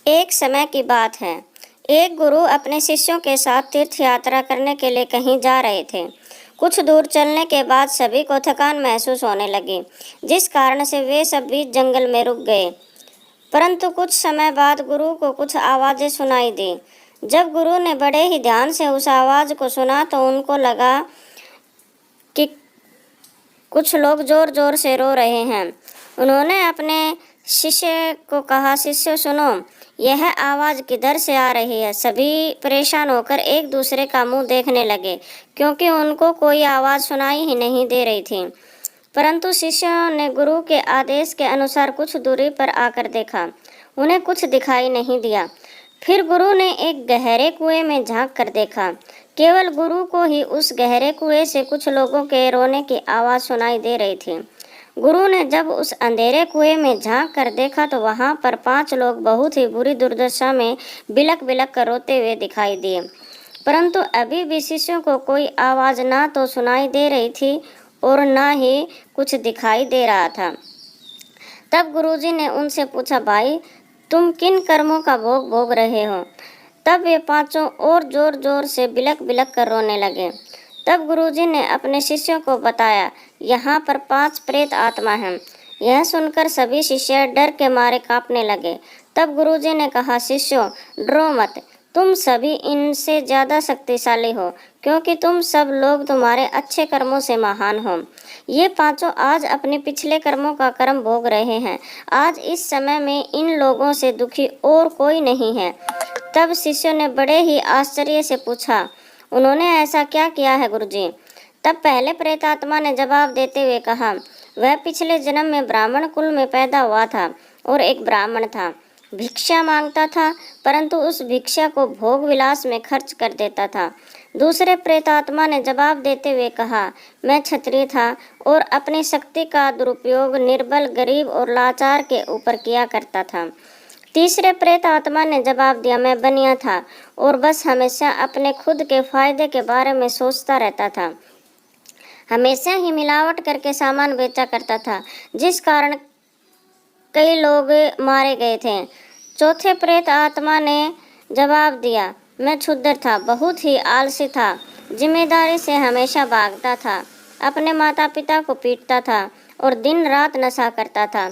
एक समय की बात है। एक गुरु अपने शिष्यों के साथ तीर्थ यात्रा करने के लिए कहीं जा रहे थे। कुछ दूर चलने के बाद सभी को थकान महसूस होने लगी, जिस कारण से वे सब बीच जंगल में रुक गए। परंतु कुछ समय बाद गुरु को कुछ आवाज़ें सुनाई दी। जब गुरु ने बड़े ही ध्यान से उस आवाज़ को सुना तो उनको लगा कि कुछ लोग जोर जोर से रो रहे हैं। उन्होंने अपने शिष्य को कहा, शिष्य सुनो, यह आवाज़ किधर से आ रही है। सभी परेशान होकर एक दूसरे का मुंह देखने लगे, क्योंकि उनको कोई आवाज़ सुनाई ही नहीं दे रही थी। परंतु शिष्यों ने गुरु के आदेश के अनुसार कुछ दूरी पर आकर देखा। उन्हें कुछ दिखाई नहीं दिया। फिर गुरु ने एक गहरे कुएं में झांक कर देखा। केवल गुरु को ही उस गहरे कुएं से कुछ लोगों के रोने की आवाज़ सुनाई दे रही थी। गुरु ने जब उस अंधेरे कुएं में झांक कर देखा तो वहां पर 5 लोग बहुत ही बुरी दुर्दशा में बिलक बिलक कर रोते हुए दिखाई दिए। परंतु अभी भी शिष्यों को कोई आवाज़ ना तो सुनाई दे रही थी और ना ही कुछ दिखाई दे रहा था। तब गुरुजी ने उनसे पूछा, भाई तुम किन कर्मों का भोग भोग रहे हो। तब वे पांचों और जोर जोर से बिलक बिलक कर रोने लगे। तब गुरुजी ने अपने शिष्यों को बताया, यहाँ पर 5 प्रेत आत्मा हैं। यह सुनकर सभी शिष्य डर के मारे कांपने लगे। तब गुरुजी ने कहा, शिष्यों डरो मत, तुम सभी इनसे ज़्यादा शक्तिशाली हो, क्योंकि तुम सब लोग तुम्हारे अच्छे कर्मों से महान हो। ये पांचों आज अपने पिछले कर्मों का कर्म भोग रहे हैं। आज इस समय में इन लोगों से दुखी और कोई नहीं है। तब शिष्यों ने बड़े ही आश्चर्य से पूछा, उन्होंने ऐसा क्या किया है गुरुजी। तब पहले प्रेतात्मा ने जवाब देते हुए कहा, वह पिछले जन्म में ब्राह्मण कुल में पैदा हुआ था और एक ब्राह्मण था। भिक्षा मांगता था, परंतु उस भिक्षा को भोग विलास में खर्च कर देता था। दूसरे प्रेतात्मा ने जवाब देते हुए कहा, मैं क्षत्रिय था और अपनी शक्ति का दुरुपयोग निर्बल, गरीब और लाचार के ऊपर किया करता था। तीसरे प्रेत आत्मा ने जवाब दिया, मैं बनिया था और बस हमेशा अपने खुद के फायदे के बारे में सोचता रहता था। हमेशा ही मिलावट करके सामान बेचा करता था, जिस कारण कई लोग मारे गए थे। चौथे प्रेत आत्मा ने जवाब दिया, मैं क्षुद्र था, बहुत ही आलसी था, जिम्मेदारी से हमेशा भागता था, अपने माता पिता को पीटता था और दिन रात नशा करता था।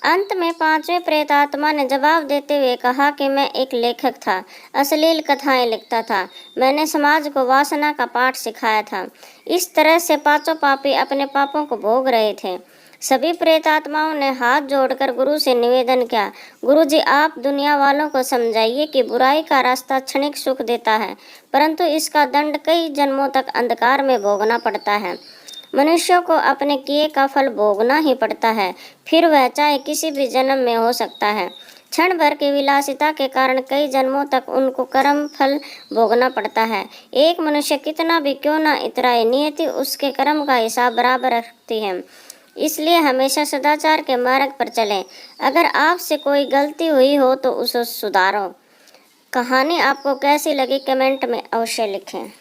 अंत में 5वें प्रेतात्मा ने जवाब देते हुए कहा कि मैं एक लेखक था, अश्लील कथाएं लिखता था, मैंने समाज को वासना का पाठ सिखाया था। इस तरह से पांचों पापी अपने पापों को भोग रहे थे। सभी प्रेतात्माओं ने हाथ जोड़कर गुरु से निवेदन किया, गुरुजी आप दुनिया वालों को समझाइए कि बुराई का रास्ता क्षणिक सुख देता है, परंतु इसका दंड कई जन्मों तक अंधकार में भोगना पड़ता है। मनुष्यों को अपने किए का फल भोगना ही पड़ता है, फिर वह चाहे किसी भी जन्म में हो सकता है। क्षण भर की विलासिता के कारण कई जन्मों तक उनको कर्म फल भोगना पड़ता है। एक मनुष्य कितना भी क्यों न इतराए, नियति उसके कर्म का हिसाब बराबर रखती है। इसलिए हमेशा सदाचार के मार्ग पर चलें। अगर आपसे कोई गलती हुई हो तो उसे सुधारो। कहानी आपको कैसी लगी कमेंट में अवश्य लिखें।